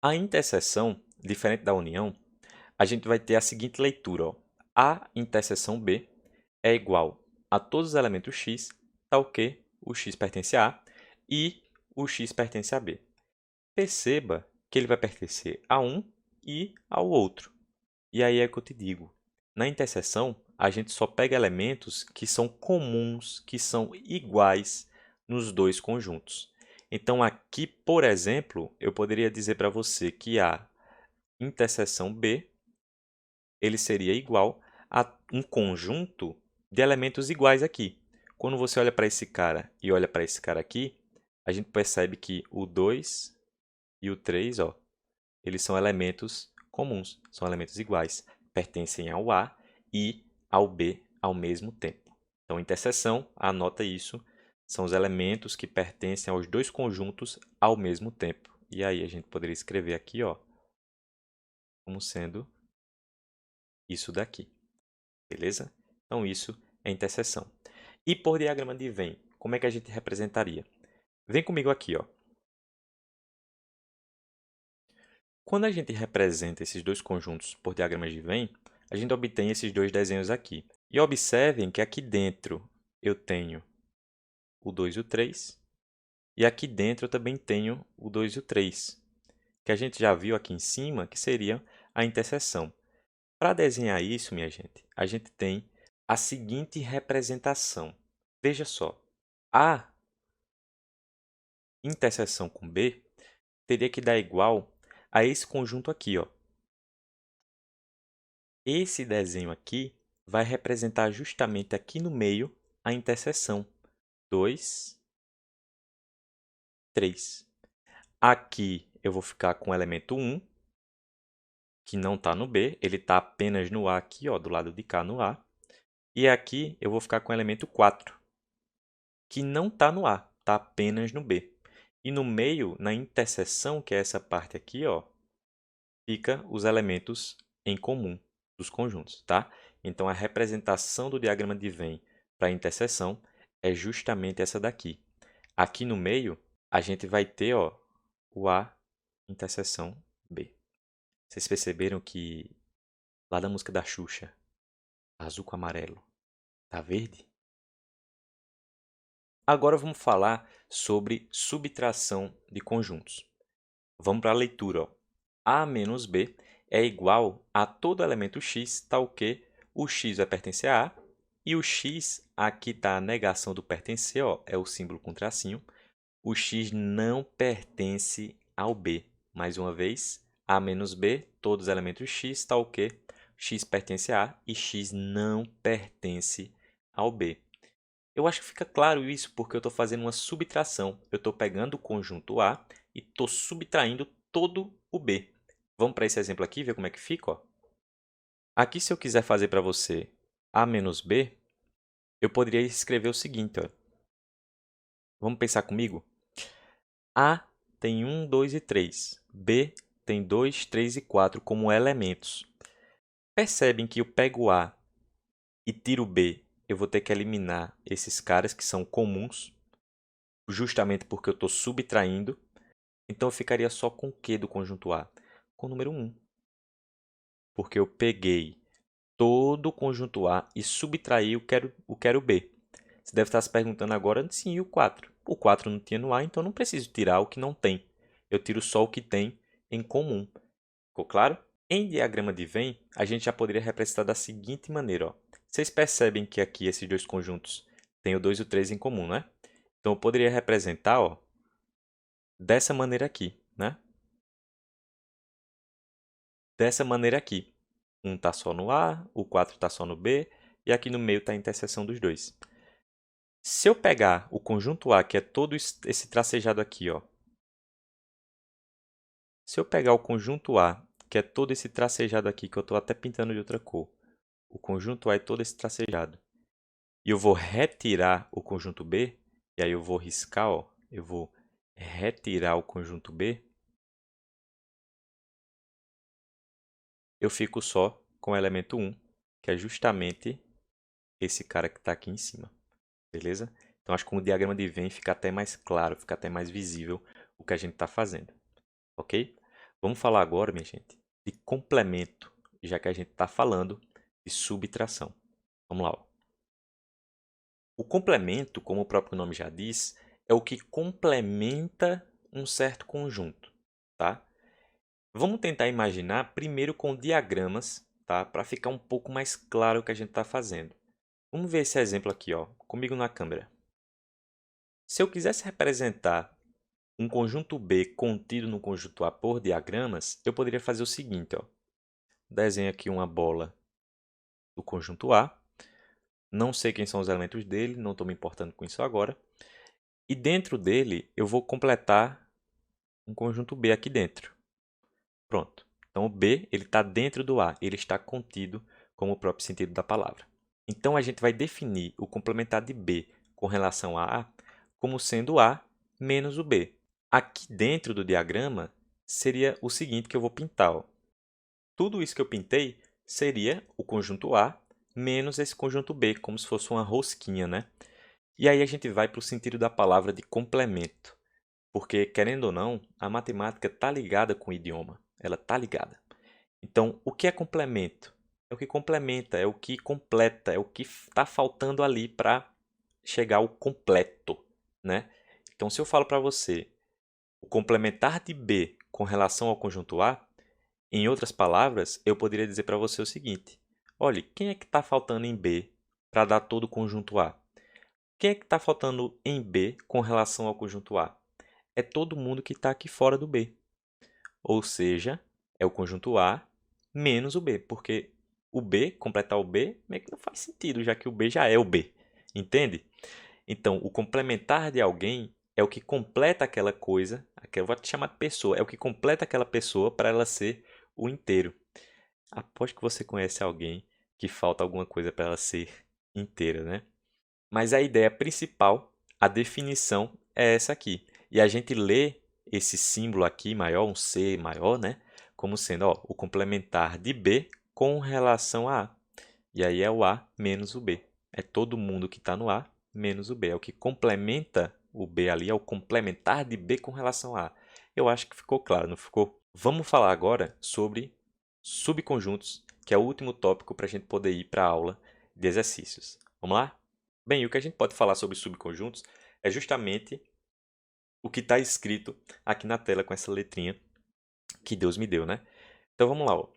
A interseção, diferente da união, a gente vai ter a seguinte leitura, ó. A interseção B é igual a todos os elementos x, tal que o x pertence a A e o x pertence a B. Perceba que ele vai pertencer a um e ao outro. E aí é que eu te digo, na interseção, a gente só pega elementos que são comuns, que são iguais nos dois conjuntos. Então, aqui, por exemplo, eu poderia dizer para você que a interseção B ele seria igual a um conjunto de elementos iguais aqui. Quando você olha para esse cara e olha para esse cara aqui, a gente percebe que o 2 e o 3, ó, eles são elementos comuns, são elementos iguais, pertencem ao A e ao B ao mesmo tempo. Então, interseção, anota isso, são os elementos que pertencem aos dois conjuntos ao mesmo tempo. E aí a gente poderia escrever aqui, ó, como sendo isso daqui, beleza? Então, isso é interseção. E por diagrama de Venn, como é que a gente representaria? Vem comigo aqui, ó. Quando a gente representa esses dois conjuntos por diagramas de Venn, a gente obtém esses dois desenhos aqui. E observem que aqui dentro eu tenho o 2 e o 3, e aqui dentro eu também tenho o 2 e o 3, que a gente já viu aqui em cima que seria a interseção. Para desenhar isso, minha gente, a gente tem a seguinte representação. Veja só, a interseção com B teria que dar igual a esse conjunto aqui, ó. Esse desenho aqui vai representar justamente aqui no meio a interseção 2, 3. Aqui eu vou ficar com o elemento 1, que não está no B, ele está apenas no A aqui, ó, do lado de cá no A. E aqui eu vou ficar com o elemento 4, que não está no A, está apenas no B. E no meio, na interseção, que é essa parte aqui, ó, fica os elementos em comum dos conjuntos, tá? Então, a representação do diagrama de Venn para a interseção é justamente essa daqui. Aqui no meio, a gente vai ter, ó, o A interseção B. Vocês perceberam que lá da música da Xuxa, azul com amarelo, tá verde? Agora vamos falar sobre subtração de conjuntos. Vamos para a leitura, ó. A menos B é igual a todo elemento x, tal que o x vai pertencer a A, e o x, aqui está a negação do pertencer, ó, é o símbolo com tracinho, o x não pertence ao B. Mais uma vez, A menos B, todos os elementos x, tal que x pertence a A e x não pertence ao B. Eu acho que fica claro isso porque eu estou fazendo uma subtração. Eu estou pegando o conjunto A e estou subtraindo todo o B. Vamos para esse exemplo aqui, ver como é que fica, ó. Aqui, se eu quiser fazer para você A menos B, eu poderia escrever o seguinte, ó. Vamos pensar comigo? A tem 1, 2 e 3. B tem 2, 3 e 4 como elementos. Percebem que eu pego o A e tiro o B, eu vou ter que eliminar esses caras que são comuns, justamente porque eu estou subtraindo. Então, eu ficaria só com o que do conjunto A? Com o número 1. Porque eu peguei todo o conjunto A e subtraí o quero B. Você deve estar se perguntando agora, sim, e o 4? O 4 não tinha no A, então não preciso tirar o que não tem. Eu tiro só o que tem em comum. Ficou claro? Em diagrama de Venn, a gente já poderia representar da seguinte maneira. Ó. Vocês percebem que aqui esses dois conjuntos têm o 2 e o 3 em comum, né? Então, eu poderia representar ó, dessa maneira aqui, né? Dessa maneira aqui. Um está só no A, o 4 está só no B, e aqui no meio está a interseção dos dois. Se eu pegar o conjunto A, que é todo esse tracejado aqui, ó. Se eu pegar o conjunto A, que é todo esse tracejado aqui, que eu estou até pintando de outra cor, o conjunto A é todo esse tracejado, e eu vou retirar o conjunto B, e aí eu vou riscar, ó, eu vou retirar o conjunto B, eu fico só com o elemento 1, que é justamente esse cara que está aqui em cima. Beleza? Então, acho que com o diagrama de Venn fica até mais claro, fica até mais visível o que a gente está fazendo. Ok? Vamos falar agora, minha gente, de complemento, já que a gente está falando de subtração. Vamos lá, ó. O complemento, como o próprio nome já diz, é o que complementa um certo conjunto, tá? Vamos tentar imaginar primeiro com diagramas, tá? Para ficar um pouco mais claro o que a gente está fazendo. Vamos ver esse exemplo aqui, ó, comigo na câmera. Se eu quisesse representar um conjunto B contido no conjunto A por diagramas, eu poderia fazer o seguinte, ó. Desenho aqui uma bola do conjunto A. Não sei quem são os elementos dele, não estou me importando com isso agora. E dentro dele, eu vou completar um conjunto B aqui dentro. Pronto. Então, o B está dentro do A, ele está contido, como o próprio sentido da palavra. Então, a gente vai definir o complementar de B com relação a A como sendo A menos o B. Aqui dentro do diagrama, seria o seguinte que eu vou pintar. Ó. Tudo isso que eu pintei seria o conjunto A menos esse conjunto B, como se fosse uma rosquinha, né? E aí a gente vai para o sentido da palavra de complemento. Porque, querendo ou não, a matemática está ligada com o idioma. Ela está ligada. Então, o que é complemento? É o que complementa, é o que completa, é o que está faltando ali para chegar ao completo, né? Então, se eu falo para você o complementar de B com relação ao conjunto A, em outras palavras, eu poderia dizer para você o seguinte: olha, quem é que está faltando em B para dar todo o conjunto A? Quem é que está faltando em B com relação ao conjunto A? É todo mundo que está aqui fora do B. Ou seja, é o conjunto A menos o B, porque o B, completar o B, meio que não faz sentido, já que o B já é o B. Entende? Então, o complementar de alguém é o que completa aquela coisa, eu vou te chamar de pessoa, é o que completa aquela pessoa para ela ser o inteiro. Aposto que você conhece alguém que falta alguma coisa para ela ser inteira, né? Mas a ideia principal, a definição é essa aqui. E a gente lê esse símbolo aqui maior, um C maior, né? Como sendo ó, o complementar de B com relação a A. E aí é o A menos o B. É todo mundo que está no A menos o B. É o que complementa o B ali, é o complementar de B com relação a A. Eu acho que ficou claro, não ficou? Vamos falar agora sobre subconjuntos, que é o último tópico para a gente poder ir para a aula de exercícios. Vamos lá? Bem, o que a gente pode falar sobre subconjuntos é justamente o que está escrito aqui na tela com essa letrinha que Deus me deu, né? Então vamos lá. Ó.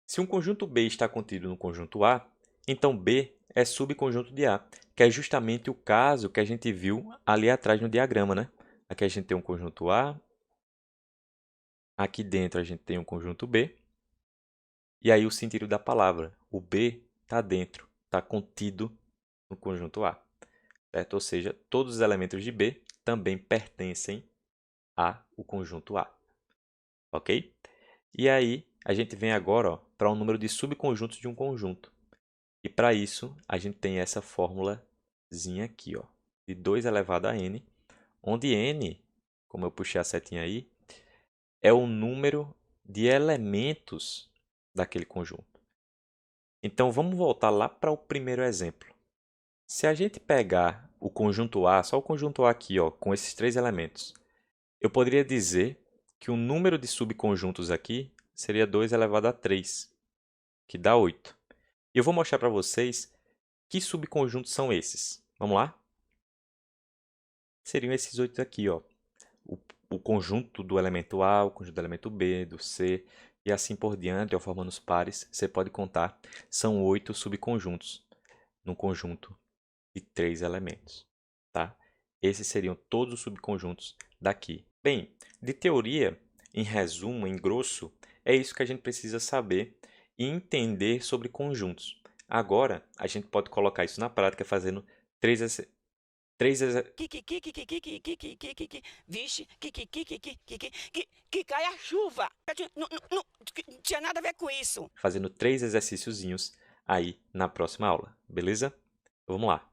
Se um conjunto B está contido no conjunto A, então B é subconjunto de A, que é justamente o caso que a gente viu ali atrás no diagrama, né? Aqui a gente tem um conjunto A, aqui dentro a gente tem um conjunto B, e aí o sentido da palavra, o B está dentro, está contido no conjunto A. Certo? Ou seja, todos os elementos de B também pertencem ao conjunto A. Ok? E aí, a gente vem agora para o número de subconjuntos de um conjunto. E para isso, a gente tem essa fórmulazinha aqui, ó, de 2 elevado a n, onde n, como eu puxei a setinha aí, é o número de elementos daquele conjunto. Então, vamos voltar lá para o primeiro exemplo. Se a gente pegar o conjunto A, só o conjunto A aqui, ó, com esses 3 elementos, eu poderia dizer que o número de subconjuntos aqui seria 2 elevado a 3, que dá 8. E eu vou mostrar para vocês que subconjuntos são esses. Vamos lá? Seriam esses 8 aqui, ó. O conjunto do elemento A, o conjunto do elemento B, do C, e assim por diante, ó, formando os pares. Você pode contar, são 8 subconjuntos no conjunto de 3 elementos. Tá? Esses seriam todos os subconjuntos daqui. Bem, de teoria, em resumo, em grosso, é isso que a gente precisa saber e entender sobre conjuntos. Agora, a gente pode colocar isso na prática fazendo três, três, Vixe, que cai a chuva. Não tinha nada a ver com isso. fazendo 3 exercíciozinhos aí na próxima aula, beleza? Vamos lá.